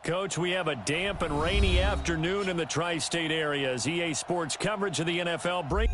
Coach, we have a damp and rainy afternoon in the tri-state area as EA Sports coverage of the NFL brings...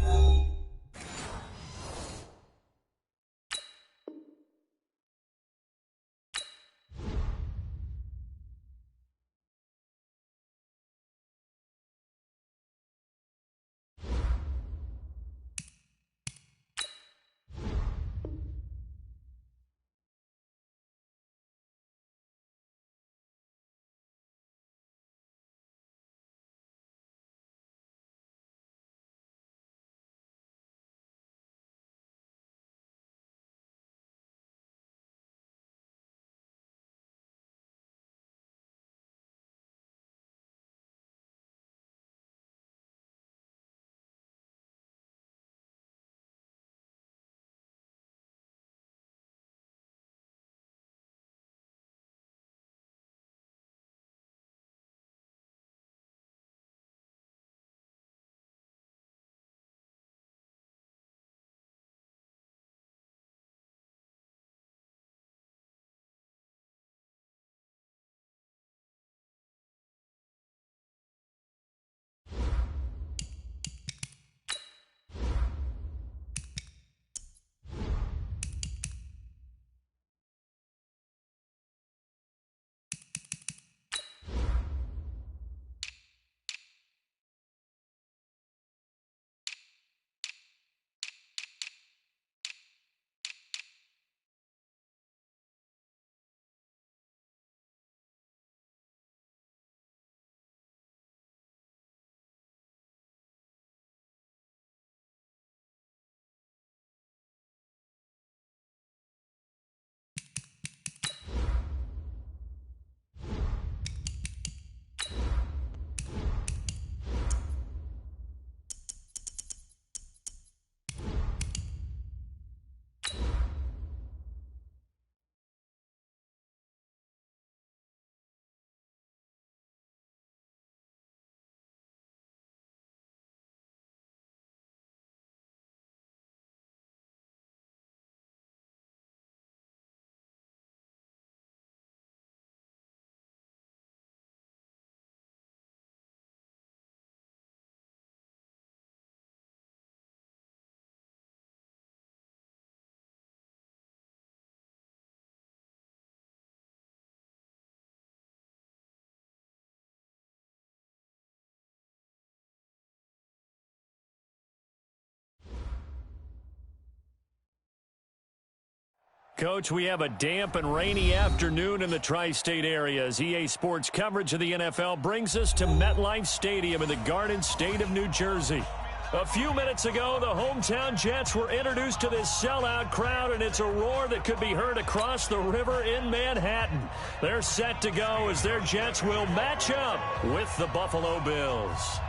Coach, we have a damp and rainy afternoon in the tri-state area as EA Sports coverage of the NFL brings us to MetLife Stadium in the Garden State of New Jersey. A few minutes ago, the hometown Jets were introduced to this sellout crowd, and it's a roar that could be heard across the river in Manhattan. They're set to go as their Jets will match up with the Buffalo Bills.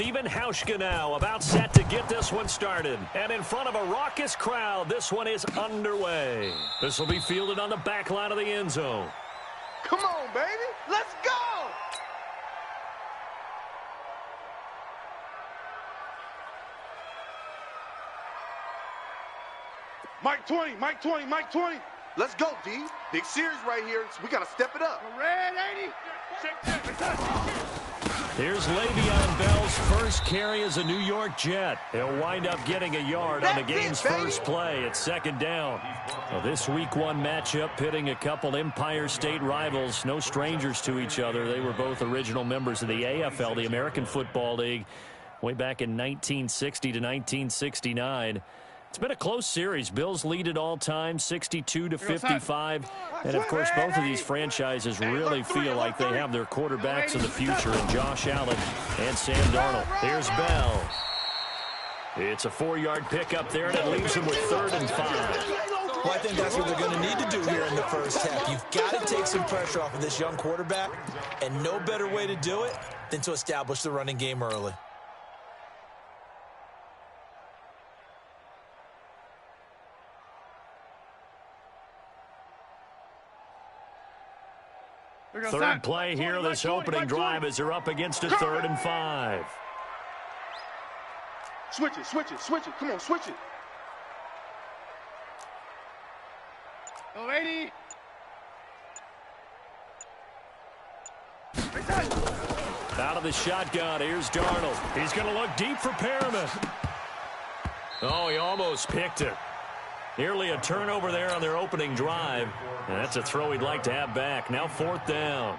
Stephen Hauschka now about set to get this one started. And in front of a raucous crowd, this one is underway. This will be fielded on the back line of the end zone. Come on, baby. Let's go! Mike 20, Mike 20, Mike 20. Let's go, D. Big series right here, so we got to step it up. Red 80. Here's Le'Veon Bell's first carry as a New York Jet. He'll wind up getting a yard on the game's first play at second down. Well, this Week 1 matchup pitting a couple Empire State rivals, no strangers to each other. They were both original members of the AFL, the American Football League, way back in 1960 to 1969. It's been a close series. Bills lead it all time, 62-55. And, of course, both of these franchises really feel like they have their quarterbacks of the future in Josh Allen and Sam Darnold. Here's Bell. It's a 4-yard pickup there, and it leaves him with 3rd and 5. Well, I think that's what they're going to need to do here in the first half. You've got to take some pressure off of this young quarterback, and no better way to do it than to establish the running game early. Third play here, this opening drive as they're up against a 3rd and 5. Switch it, switch it, switch it. Come on, switch it. Go, 80. Out of the shotgun, here's Darnold. He's going to look deep for Perriman. Oh, he almost picked it. Nearly a turnover there on their opening drive. And that's a throw he'd like to have back. Now 4th down.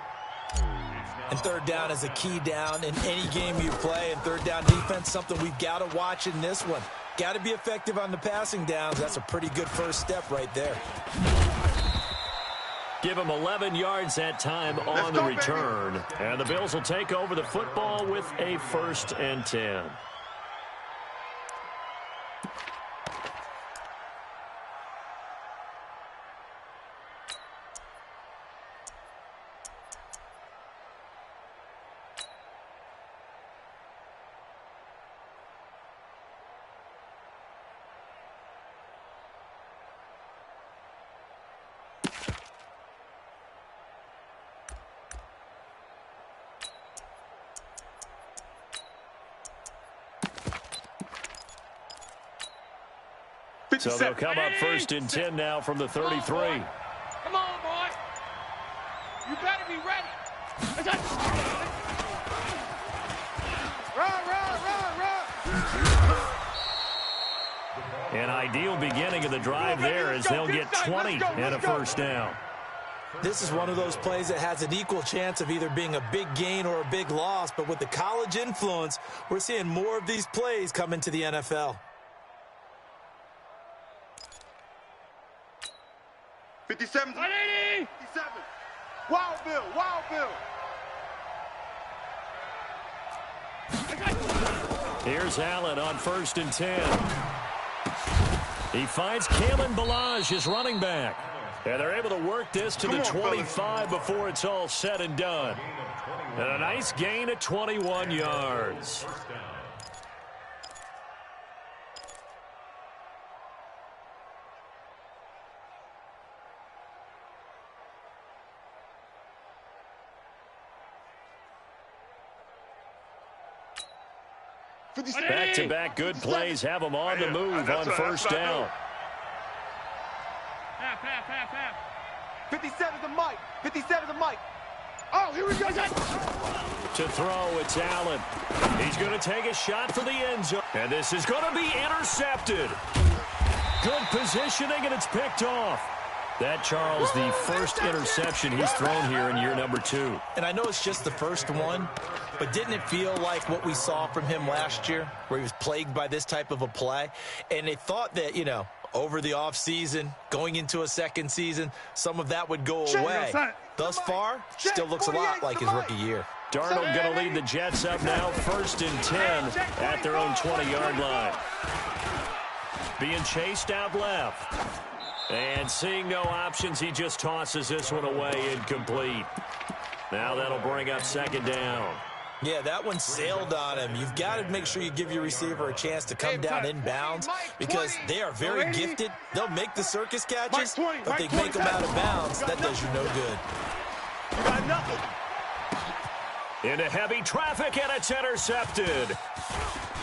And 3rd down is a key down in any game you play. And 3rd down defense, something we've got to watch in this one. Got to be effective on the passing downs. That's a pretty good first step right there. Give him 11 yards that time on the return. And the Bills will take over the football with a 1st and 10. So they'll come up 1st and 10 now from the 33. Come on, boy. You better be ready. An ideal beginning of the drive there as they'll get 20 and a 1st down. This is one of those plays that has an equal chance of either being a big gain or a big loss. But with the college influence, we're seeing more of these plays come into the NFL. 57. 180. 57. Wild Bill. Wild Bill. Here's Allen on 1st and 10. He finds Kalen Ballage, his running back. And they're able to work this to the 25 before it's all said and done. And a nice gain at 21 yards. Back-to-back good plays have them on the move on 1st down. Half. 57 to Mike. 57 to Mike. Oh, here we go. To throw, it's Allen. He's going to take a shot for the end zone. And this is going to be intercepted. Good positioning, and it's picked off. That, Charles, the first interception he's thrown here in year number 2. And I know it's just the first one, but didn't it feel like what we saw from him last year, where he was plagued by this type of a play? And they thought that, you know, over the offseason, going into a second season, some of that would go away. Thus far, still looks a lot like his rookie year. Darnold going to lead the Jets up now, 1st and 10 at their own 20-yard line. Being chased out left. And seeing no options, he just tosses this one away incomplete. Now that'll bring up 2nd down. Yeah, that one sailed on him. You've got to make sure you give your receiver a chance to come down inbounds because they are very gifted. They'll make the circus catches, but they make them out of bounds. That does you no good. You got nothing. Into heavy traffic, and it's intercepted.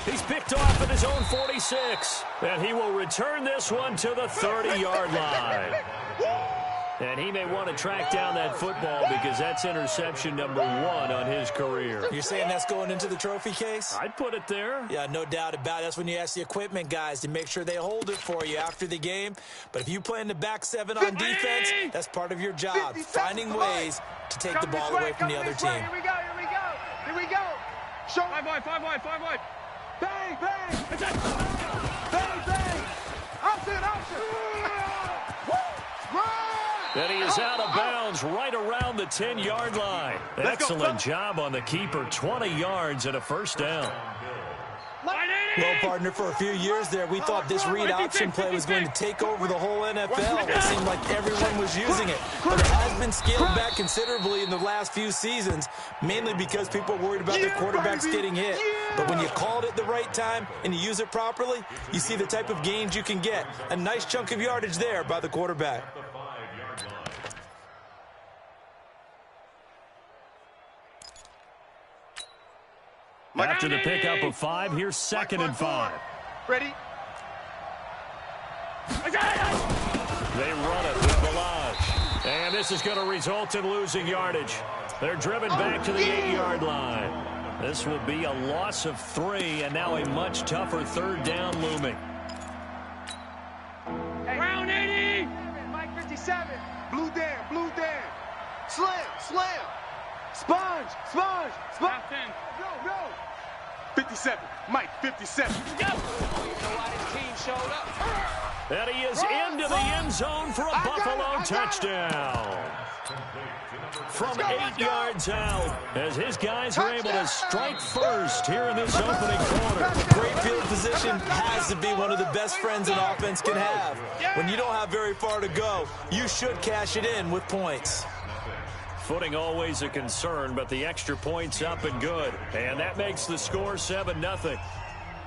He's picked off at his own 46, and he will return this one to the 30-yard line. And he may want to track down that football because that's interception number 1 on his career. You're saying that's going into the trophy case? I'd put it there. Yeah, no doubt about it. That's when you ask the equipment guys to make sure they hold it for you after the game. But if you play in the back 7 on defense, that's part of your job, finding ways to take the ball away from the other team. Here we go. Show 5 wide. Bang, bang. Bang, bang. Option. And he is out of bounds right around the 10-yard line. Excellent job on the keeper. 20 yards and a 1st down. Well, partner, for a few years there, we thought this read option play was going to take over the whole NFL. It seemed like everyone was using it. But it has been scaled back considerably in the last few seasons, mainly because people are worried about their quarterbacks getting hit. But when you call it at the right time and you use it properly, you see the type of gains you can get. A nice chunk of yardage there by the quarterback. After the pickup of 5, here's 2nd and 5. Ready? They run it with Ballage. And this is going to result in losing yardage. They're driven back to the 8-yard line. This will be a loss of 3, and now a much tougher 3rd down looming. Hey. Round 80! Mike 57. Blue Dan, blue Dan. Slam, slam. Sponge, sponge, sponge. Go. 57, Mike 57. Go! You know why this team showed up? And he is into the end zone for a Buffalo touchdown. From 8 yards out, as his guys are able to strike first here in this opening quarter. Great field position has to be one of the best friends an offense can have. When you don't have very far to go, you should cash it in with points. Footing always a concern, but the extra point's up and good. And that makes the score 7-0.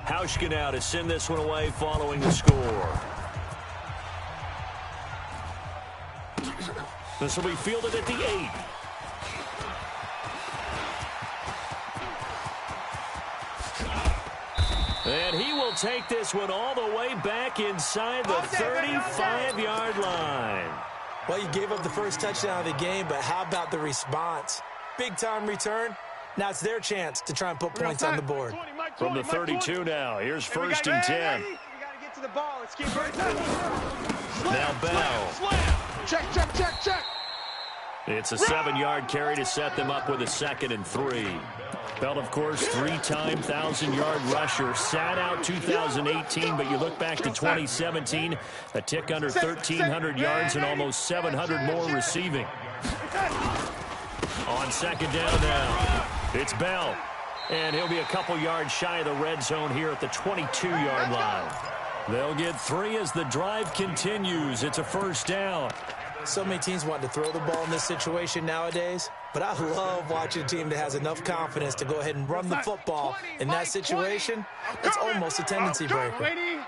Hauschka now to send this one away following the score. This will be fielded at the 8. And he will take this one all the way back inside the 35-yard line. Well, you gave up the first touchdown of the game, but how about the response? Big-time return. Now it's their chance to try and put points on the board. From the 32 now, here's 1st and 10. We got to get to the ball. Let's keep right Now Bell. Check. It's a 7-yard carry to set them up with a 2nd and 3. Bell, of course, 3-time 1,000-yard rusher. Sat out 2018, but you look back to 2017, a tick under 1,300 yards and almost 700 more receiving. On 2nd down now, it's Bell. And he'll be a couple yards shy of the red zone here at the 22-yard line. They'll get 3 as the drive continues. It's a 1st down. So many teams want to throw the ball in this situation nowadays, but I love watching a team that has enough confidence to go ahead and run the football in that situation. It's almost a tendency breaker. Now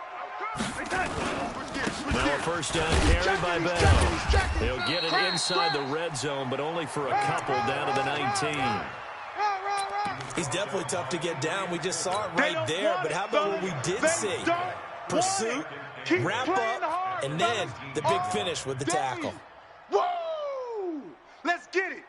a 1st down carry by Bell. He'll get it inside the red zone, but only for a couple down to the 19. He's definitely tough to get down. We just saw it right there, but how about what we did see? Pursuit, wrap up, and then the big finish with the tackle. Woo! Let's get it.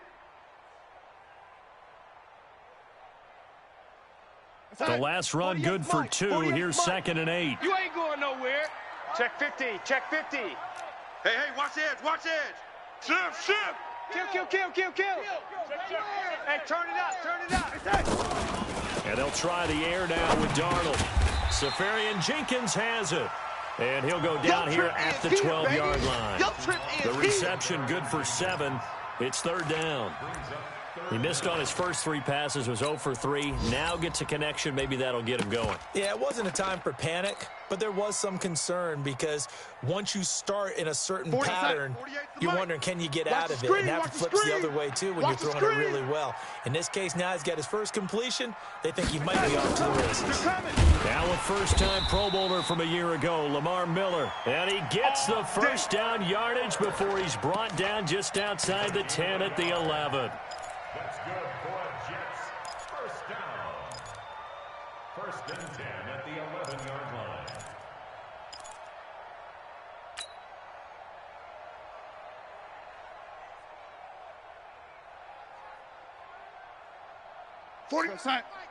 The last run good for 2. Here's 2nd and 8. You ain't going nowhere. Check 50. Check 50. Hey, watch the edge. Watch the edge. Shift. Kill. Hey, turn it up. And they'll try the air now with Darnold. Safarian Jenkins has it. And he'll go down here at the 12-yard line. The reception good for 7. It's 3rd down. He missed on his first 3 passes, was 0 for 3. Now gets a connection. Maybe that'll get him going. Yeah, it wasn't a time for panic, but there was some concern because once you start in a certain pattern, you're wondering, can you get out of it? And that flips the other way, too, when you're throwing it really well. In this case, now he's got his first completion. They think he might be off to the races. Now a first-time Pro Bowler from a year ago, Lamar Miller. And he gets the 1st down yardage before he's brought down just outside the 10 at the 11. That's good for the Jets. 1st down. 1st and 10 at the 11-yard line.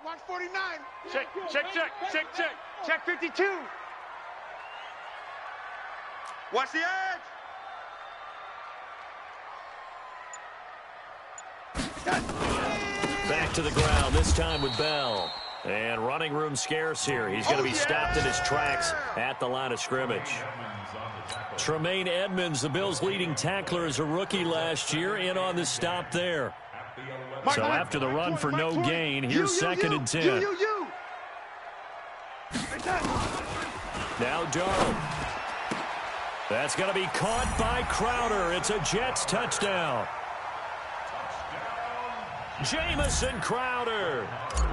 Watch 49. Check 52. Watch the edge. Back to the ground, this time with Bell. And running room scarce here. He's going to be stopped in his tracks at the line of scrimmage. Tremaine Edmonds, the Bills' leading tackler as a rookie last year, in on the stop there. So after the run for no gain, here's 2nd and 10. Now Darnold. That's going to be caught by Crowder. It's a Jets touchdown. Jamison Crowder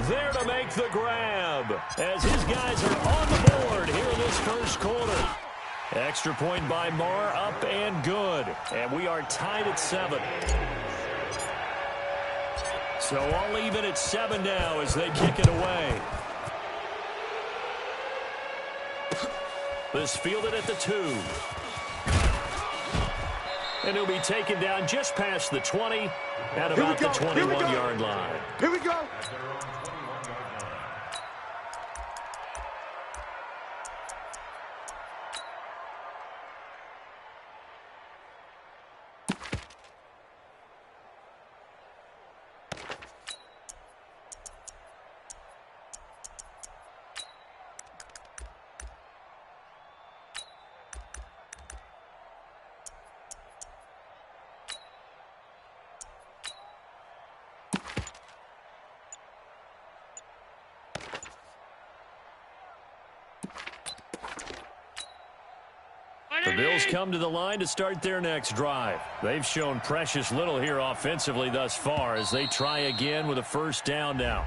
there to make the grab as his guys are on the board here in this first quarter. Extra point by Marr, up and good. And we are tied at 7. So all even at 7 now as they kick it away. This fielded at the 2. And he'll be taken down just past the 20 at about the 21-yard line. Here we go. The Bills come to the line to start their next drive. They've shown precious little here offensively thus far as they try again with a first down now.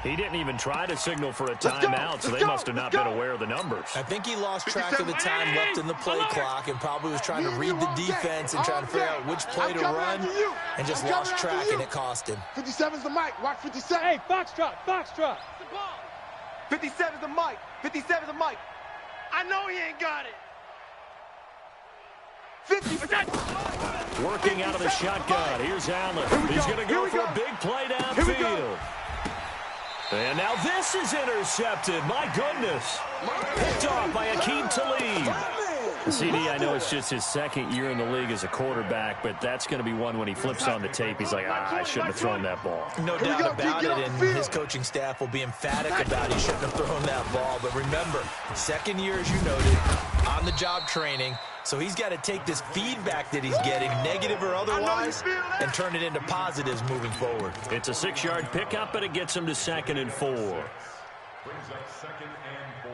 He didn't even try to signal for a timeout, so they must have not been aware of the numbers. I think he lost track of the time left in the play clock and probably was trying to read the defense and trying to figure out which play to run and just lost track, and it cost him. 57's the mic. Watch 57. Hey, Foxtrot, Foxtrot. 57's the mic. 57's the mic. I know he ain't got it. 50. Working out of the shotgun. Here's Allen. He's going to go for a big play downfield. And now this is intercepted. My goodness. Picked off by Aqib Talib. CD, I know it's just his second year in the league as a quarterback, but that's going to be one when he flips on the tape. He's like, I shouldn't have thrown that ball. No doubt about it, and his coaching staff will be emphatic about he shouldn't have thrown that ball. But remember, second year, as you noted, on-the-job training, so he's got to take this feedback that he's getting, negative or otherwise, and turn it into positives moving forward. It's a 6-yard pickup, and it gets him to 2nd and 4. Brings up 2nd and 4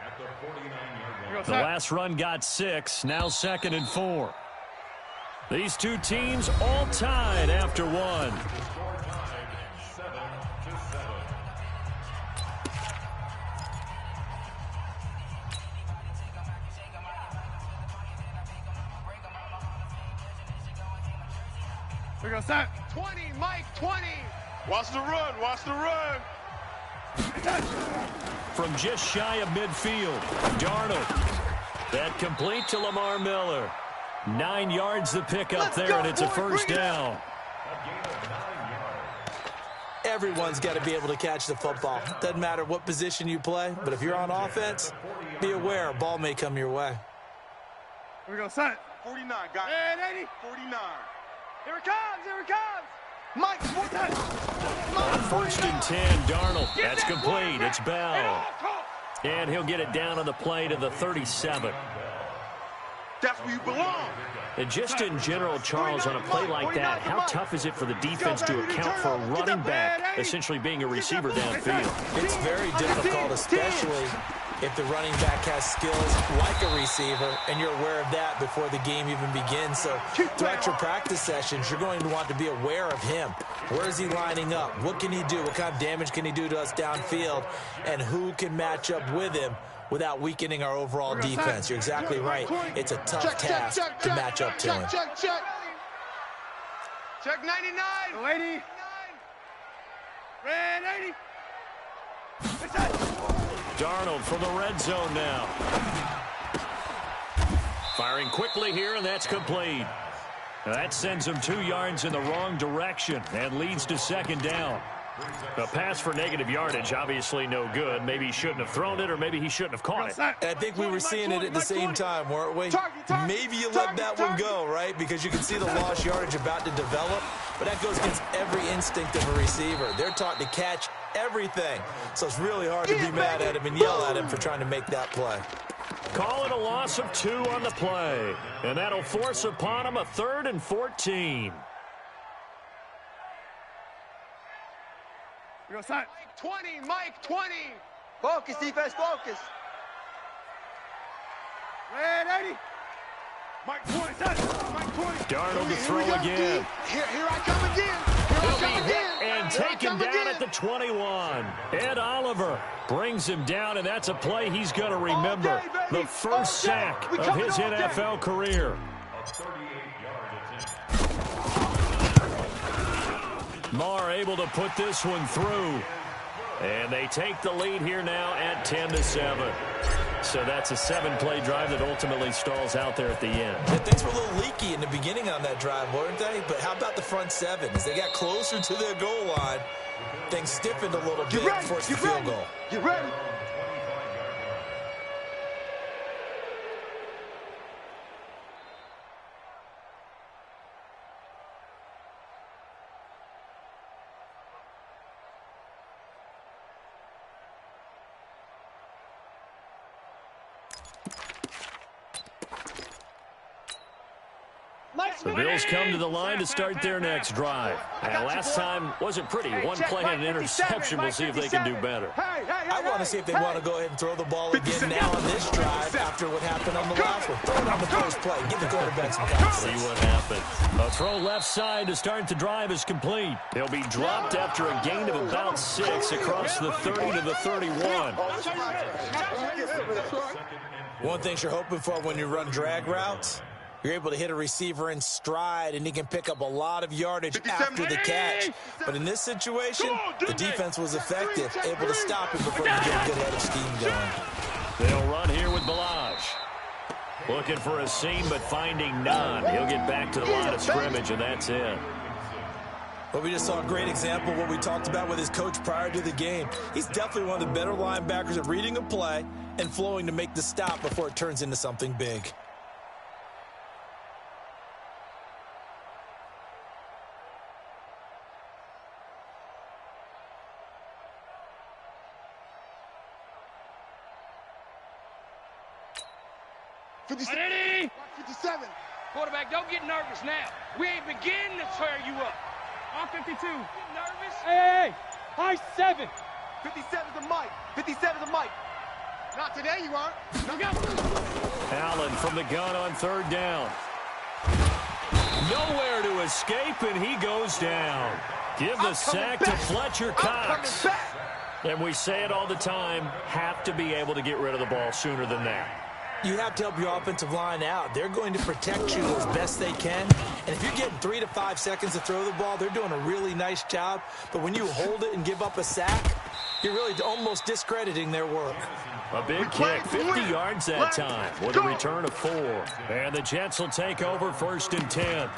at the 49-yard line. The last run got 6, now 2nd and 4. These two teams all tied after 1. Score tied 7-7. We're going to start. 20, Mike, 20. Watch the run. Watch the run. From just shy of midfield, Darnold. That complete to Lamar Miller. 9 yards the pickup there, and it's a first down. Everyone's got to be able to catch the football. Doesn't matter what position you play, but if you're on offense, be aware a ball may come your way. We're going to start. 49, got And 80. 49. Here it comes, here it comes. Mike, First and 10, Darnold. That's complete. It's Bell. And he'll get it down on the play to the 37. That's where you belong. And just in general, Charles, on a play like that, how tough is it for the defense to account for a running back essentially being a receiver downfield? It's very difficult, especially if the running back has skills like a receiver, and you're aware of that before the game even begins. So throughout your practice sessions, you're going to want to be aware of him. Where is he lining up? What can he do? What kind of damage can he do to us downfield? And who can match up with him without weakening our overall defense? You're exactly right. It's a tough task to match up to him. Check 99. 80. Red 80. Darnold from the red zone now. Firing quickly here, and that's complete. That sends him 2 yards in the wrong direction and leads to 2nd down. A pass for negative yardage, obviously no good. Maybe he shouldn't have thrown it, or maybe he shouldn't have caught it. I think we were seeing it at the same time, weren't we? Maybe you let that one go, right? Because you can see the lost yardage about to develop. But that goes against every instinct of a receiver. They're taught to catch everything. So it's really hard to be mad at him and yell at him for trying to make that play. Call it a loss of 2 on the play. And that'll force upon him a 3rd and 14. We're going to start. 20, Mike, 20. Focus, defense, focus. Red 80. Mike 20, set. Mike 20. Darnold to throw again. Here I come again. He'll be hit and taken down at the 21. Ed Oliver brings him down, and that's a play he's going to remember. The first sack of his NFL career. Marr able to put this one through. And they take the lead here now at 10-7. So that's a 7-play drive that ultimately stalls out there at the end. Yeah, things were a little leaky in the beginning on that drive, weren't they? But how about the front seven? As they got closer to their goal line, things stiffened a little bit and forced the field goal. Get ready. The Bills come to the line to start their next drive. And last time wasn't pretty. One play and an interception. We'll see if they can do better. I want to see if they want to go ahead and throw the ball again now on this drive after what happened on the last one. Throw it on the first play. Give the quarterback some confidence. See what happens. A throw left side to start the drive is complete. He'll be dropped after a gain of about 6 across the 30 to the 31. One thing you're hoping for when you run drag routes, you're able to hit a receiver in stride, and he can pick up a lot of yardage after the catch. But in this situation, the defense was effective, able to stop him before he could get a good head of steam going. They'll run here with Balaj. Looking for a seam, but finding none. He'll get back to the line of scrimmage, and that's it. Well, we just saw a great example of what we talked about with his coach prior to the game. He's definitely one of the better linebackers at reading a play and flowing to make the stop before it turns into something big. Ready? 57. Quarterback, don't get nervous now. We ain't beginning to tear you up. On 52. Get nervous? Hey, high 7. 57's the mic. 57's the mic. Not today, you aren't. Look out. Allen from the gun on third down. Nowhere to escape, and he goes down. Give the sack to Fletcher Cox. And we say it all the time, have to be able to get rid of the ball sooner than that. You have to help your offensive line out. They're going to protect you as best they can. And if you're getting 3 to 5 seconds to throw the ball, they're doing a really nice job. But when you hold it and give up a sack, you're really almost discrediting their work. A big kick, 50 yards that time with a return of 4. And the Jets will take over 1st and 10.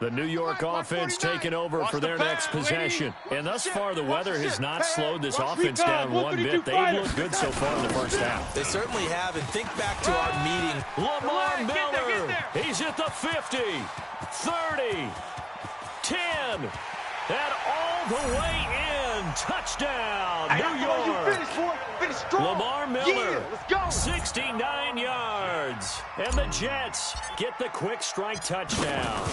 The New York offense taking over for their next possession. And thus far, the weather has not slowed this offense down one bit. They've looked good so far in the first half. They certainly have. And think back to our meeting. Lamar Miller. He's at the 50, 30, 10, and all the way in. Touchdown, New York. Lamar Miller, 69 yards. And the Jets get the quick strike touchdown.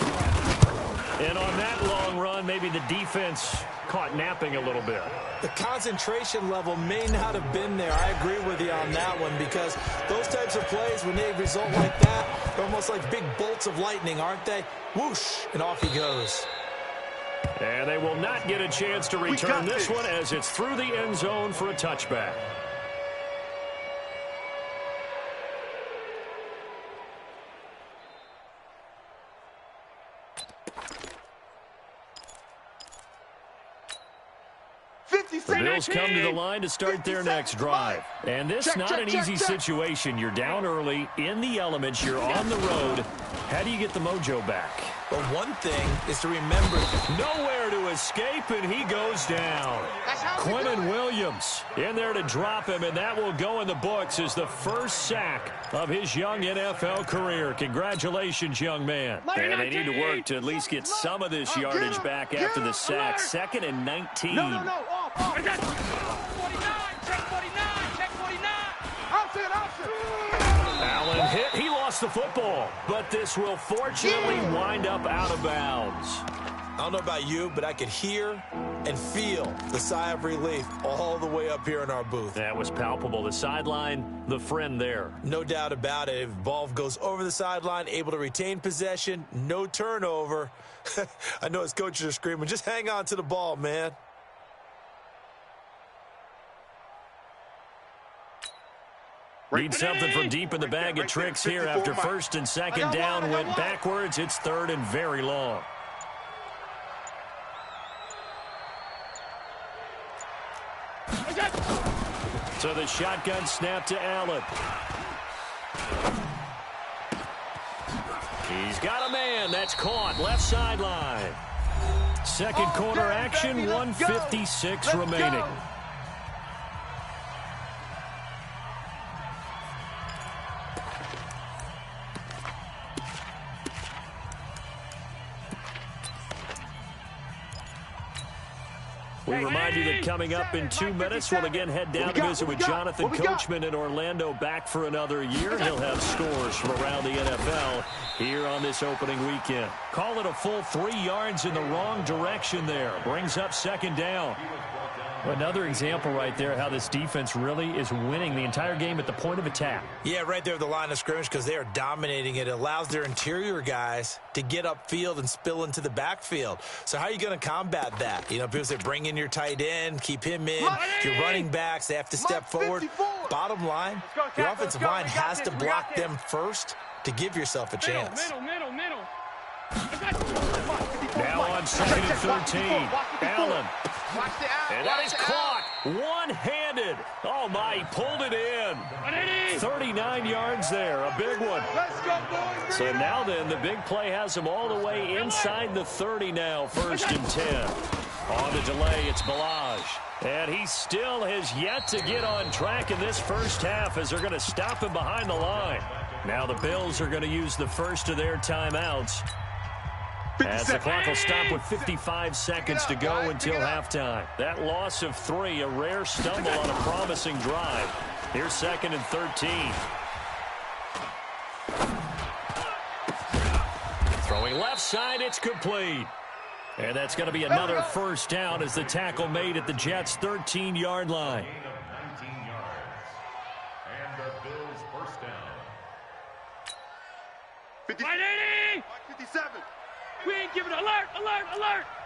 And on that long run, maybe the defense caught napping a little bit. The concentration level may not have been there. I agree with you on that one, because those types of plays, when they result like that, they're almost like big bolts of lightning, aren't they? Whoosh, and off he goes. And they will not get a chance to return this one as it's through the end zone for a touchback. The Bills come to the line to start their next drive. And this is not an easy situation. You're down early, in the elements, you're on the road. How do you get the mojo back? But one thing is to remember, nowhere to escape, and he goes down. Quinnen Williams in there to drop him, and that will go in the books as the first sack of his young NFL career. Congratulations, young man. And they need to work to at least get some of this yardage back after the sack. 2nd and 19. No. Off. Check 49. Check 49. Option. Allen hit. He lost the football, but this will fortunately wind up out of bounds. I don't know about you, but I could hear and feel the sigh of relief all the way up here in our booth. That was palpable. The sideline, the friend there. No doubt about it. If ball goes over the sideline, able to retain possession, no turnover. I know his coaches are screaming, just hang on to the ball, man. Need something from deep in the bag of tricks here after first and second down went backwards. It's third and very long. So the shotgun snap to Allen. He's got a man. That's caught. Left sideline. Second quarter action, 1:56 remaining. We remind you that coming up in 2 minutes, we'll again head down to visit with Jonathan Coachman in Orlando, back for another year. He'll have scores from around the NFL here on this opening weekend. Call it a full 3 yards in the wrong direction there. Brings up second down. Another example right there how this defense really is winning the entire game at the point of attack. Yeah, right there at the line of scrimmage because they are dominating it. It allows their interior guys to get upfield and spill into the backfield. So how are you going to combat that? You know, people say bring in your tight end, keep him in. Your running backs, they have to step forward. Bottom line, your offensive line has to block them first to give yourself a chance. Middle. Now on second and 13. Allen. And that is caught one-handed. Oh, my, he pulled it in. 39 yards there, a big one. So now then, the big play has him all the way inside the 30 now, first and 10. On the delay, it's Balaj. And he still has yet to get on track in this first half as they're going to stop him behind the line. Now the Bills are going to use the first of their timeouts as the clock will stop with 55 seconds to go until halftime. That loss of 3, a rare stumble on a promising drive. Here's second and 13. Throwing left side, it's complete. And that's going to be another first down as the tackle made at the Jets' 13-yard line. And the Bills first down. 57. We ain't giving alert.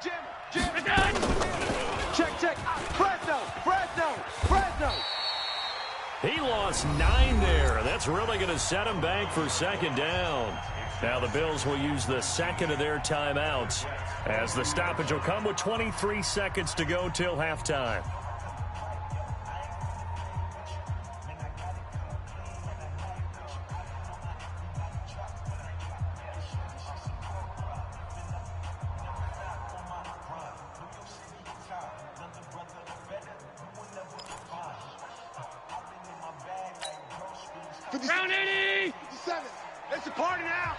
Jim. Check. Fresno. He lost 9 there. That's really going to set him back for second down. Now the Bills will use the second of their timeouts as the stoppage will come with 23 seconds to go till halftime. Round 80. 57. It's a party now.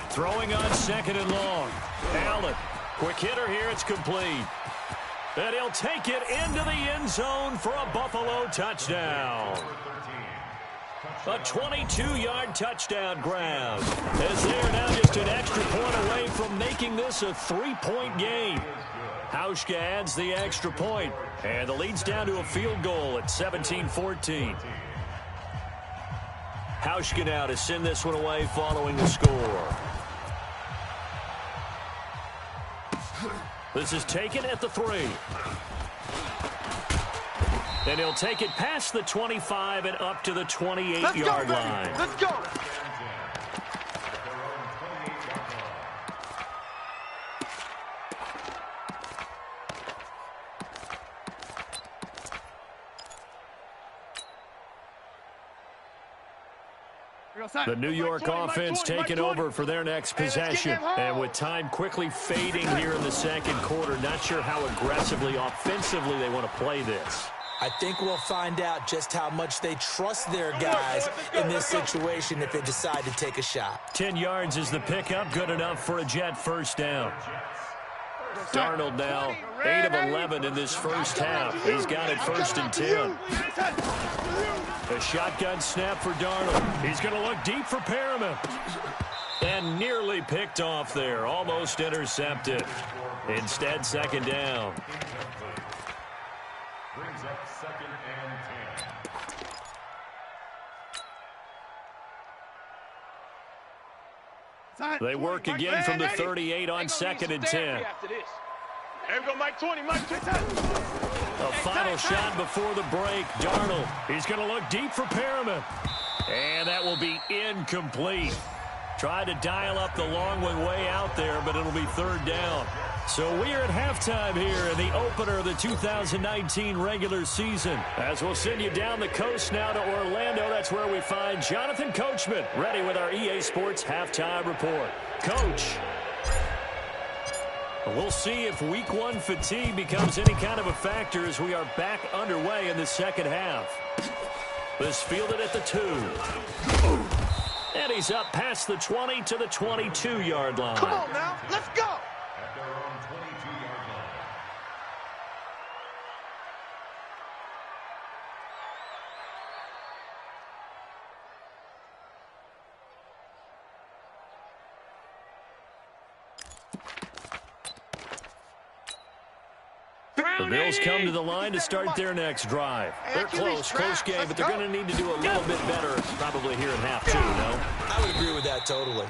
Throwing on second and long. Allen, quick hitter here, it's complete. And he'll take it into the end zone for a Buffalo touchdown. A 22-yard touchdown grab. As they're now just an extra point away from making this a 3-point game. Hauschka adds the extra point, and the lead's down to a field goal at 17-14. Hauschka now to send this one away following the score. This is taken at the 3. And he'll take it past the 25 and up to the 28-yard line. Let's go. The New York offense taking over for their next possession. And with time quickly fading here in the second quarter, not sure how aggressively, offensively they want to play this. I think we'll find out just how much they trust their guys in this situation if they decide to take a shot. 10 yards is the pickup, good enough for a Jet first down. Darnold now 8 of 11 in this first half. He's got it first and 10. A shotgun snap for Darnold. He's going to look deep for Perriman. And nearly picked off there. Almost intercepted. Instead, second down. Brings up second and 10. They work again from the 38 on second and 10. There we go, Mike 20. A A final shot before the break. Darnold, he's going to look deep for Perriman. And that will be incomplete. Tried to dial up the long one way out there, but it'll be third down. So we are at halftime here in the opener of the 2019 regular season. As we'll send you down the coast now to Orlando, that's where we find Jonathan Coachman, ready with our EA Sports halftime report. Coach. We'll see if week one fatigue becomes any kind of a factor as we are back underway in the second half. This fielded at the 2. And he's up past the 20 to the 22-yard line. Come on now, let's go. At their own 22-yard line. The Bills come to the line to start their next drive. They're close game, but they're going to need to do a little bit better probably here in half 2, no? I would agree with that totally.